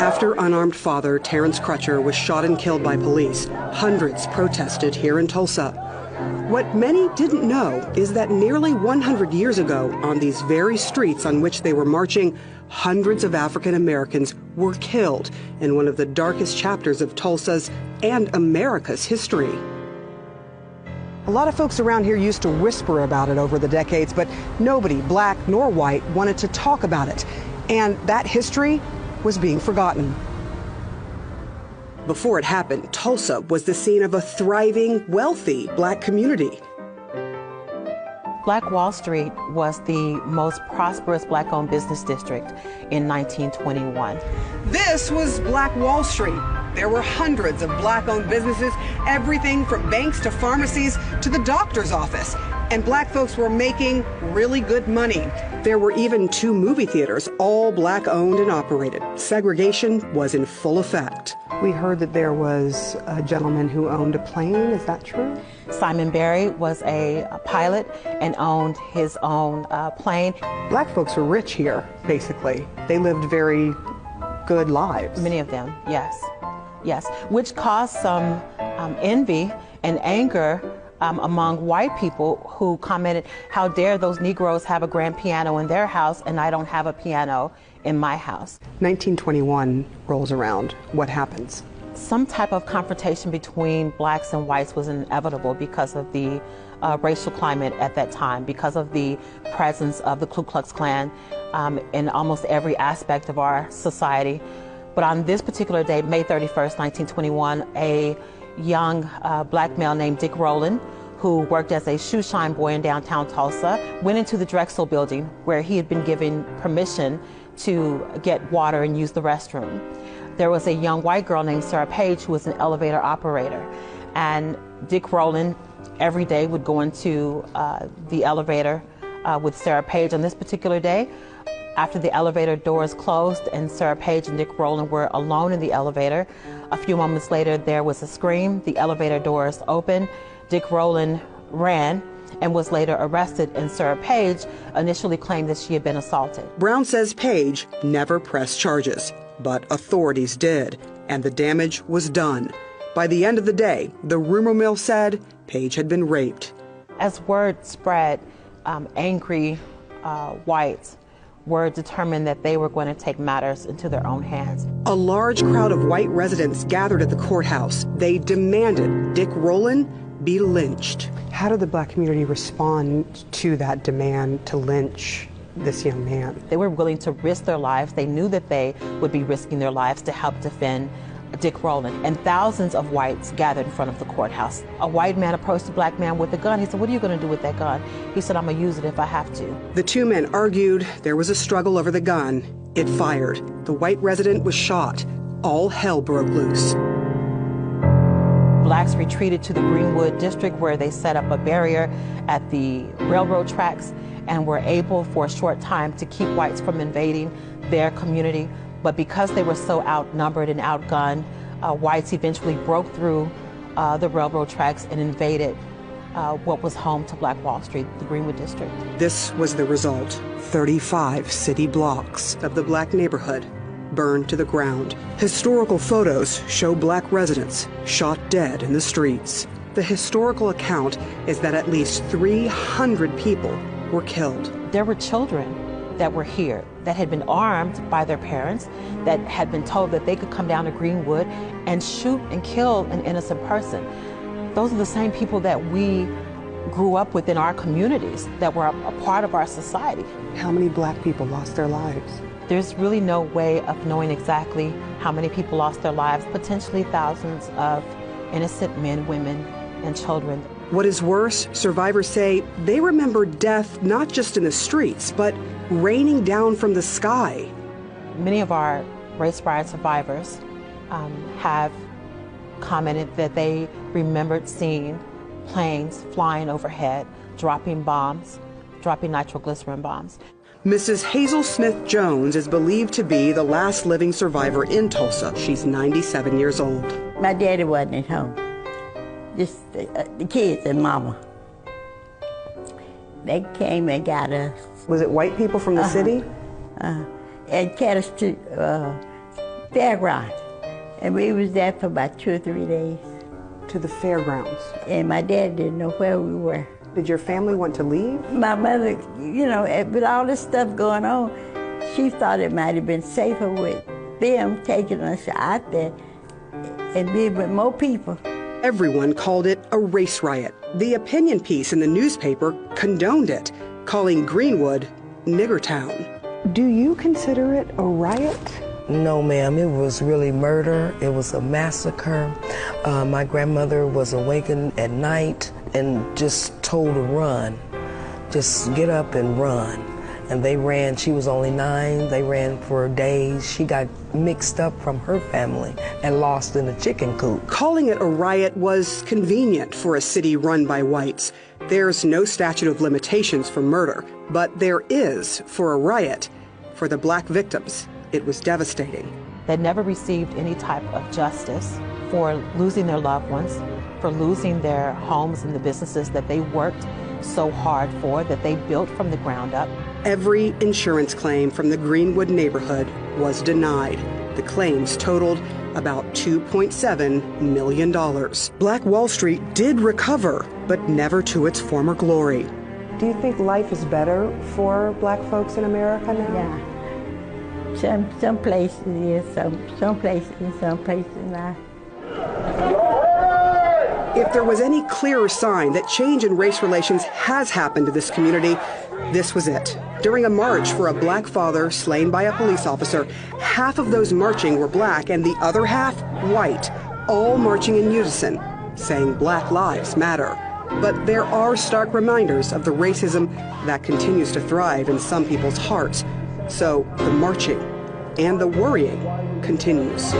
After unarmed father Terrence Crutcher was shot and killed by police, hundreds protested here in Tulsa. What many didn't know is that nearly 100 years ago, on these very streets on which they were marching, hundreds of African Americans were killed in one of the darkest chapters of Tulsa's and America's history. A lot of folks around here used to whisper about it over the decades, but nobody, black nor white, wanted to talk about it. And that history was being forgotten. Before it happened, Tulsa was the scene of a thriving, wealthy black community. Black Wall Street was the most prosperous black-owned business district in 1921. This was Black Wall Street. There were hundreds of black-owned businesses, everything from banks to pharmacies to the doctor's office. And black folks were making really good money. There were even 2 movie theaters, all black-owned and operated. Segregation was in full effect. We heard that there was a gentleman who owned a plane. Is that true? Simon Berry was a pilot and owned his own plane. Black folks were rich here, basically. They lived very good lives. Many of them, yes. Yes, which caused some envy and anger among white people who commented, how dare those Negroes have a grand piano in their house and I don't have a piano in my house. 1921 rolls around. What happens? Some type of confrontation between blacks and whites was inevitable because of the racial climate at that time, because of the presence of the Ku Klux Klan in almost every aspect of our society. But on this particular day, May 31st, 1921, a young black male named Dick Rowland, who worked as a shoe shine boy in downtown Tulsa, went into the Drexel building where he had been given permission to get water and use the restroom. There was a young white girl named Sarah Page who was an elevator operator. And Dick Rowland every day would go into the elevator with Sarah Page. On this particular day, after the elevator doors closed and Sarah Page and Dick Rowland were alone in the elevator, a few moments later there was a scream, the elevator doors opened, Dick Rowland ran and was later arrested, and Sarah Page initially claimed that she had been assaulted. Brown says Page never pressed charges, but authorities did, and the damage was done. By the end of the day, the rumor mill said Page had been raped. As word spread, angry whites were determined that they were going to take matters into their own hands. A large crowd of white residents gathered at the courthouse. They demanded Dick Rowland be lynched. How did the black community respond to that demand to lynch this young man? They were willing to risk their lives. They knew that they would be risking their lives to help defend Dick Rowland. And thousands of whites gathered in front of the courthouse. A white man approached a black man with a gun. He said, "What are you going to do with that gun?" He said, "I'm going to use it if I have to." The 2 men argued. There was a struggle over the gun. It fired. The white resident was shot. All hell broke loose. Blacks retreated to the Greenwood district where they set up a barrier at the railroad tracks and were able for a short time to keep whites from invading their community. But because they were so outnumbered and outgunned, whites eventually broke through the railroad tracks and invaded what was home to Black Wall Street, the Greenwood district. This was the result. 35 city blocks of the black neighborhood burned to the ground. Historical photos show black residents shot dead in the streets. The historical account is that at least 300 people were killed. There were children that were here that had been armed by their parents, that had been told that they could come down to Greenwood and shoot and kill an innocent person. Those are the same people that we grew up with in our communities, that were a part of our society. How many black people lost their lives? There's really no way of knowing exactly how many people lost their lives, potentially thousands of innocent men, women, and children. What is worse, survivors say they remember death not just in the streets, but raining down from the sky. Many of our race riot survivors have commented that they remembered seeing planes flying overhead, dropping bombs, dropping nitroglycerin bombs. Mrs. Hazel Smith Jones is believed to be the last living survivor in Tulsa. She's 97 years old. My daddy wasn't at home. Just the kids and mama. They came and got us. Was it white people from the city? And carried us to fairground. And we was there for about 2 or 3 days. To the fairgrounds. And my dad didn't know where we were. Did your family want to leave? My mother, you know, with all this stuff going on, she thought it might have been safer with them taking us out there and being with more people. Everyone called it a race riot. The opinion piece in the newspaper condoned it, calling Greenwood Niggertown. Do you consider it a riot? No, ma'am. It was really murder. It was a massacre. My grandmother was awakened at night and just told to run. Just get up and run. And they ran. She was only 9. They ran for days. She got mixed up from her family and lost in a chicken coop. Calling it a riot was convenient for a city run by whites. There's no statute of limitations for murder, but there is for a riot. For the black victims, it was devastating. They never received any type of justice for losing their loved ones, for losing their homes and the businesses that they worked so hard for, that they built from the ground up. Every insurance claim from the Greenwood neighborhood was denied. The claims totaled about $2.7 million. Black Wall Street did recover, but never to its former glory. Do you think life is better for black folks in America now? Yeah. Some places, yes, some places not. If there was any clearer sign that change in race relations has happened to this community, this was it. During a march for a black father slain by a police officer, half of those marching were black and the other half white, all marching in unison, saying Black Lives Matter. But there are stark reminders of the racism that continues to thrive in some people's hearts. So the marching and the worrying continues.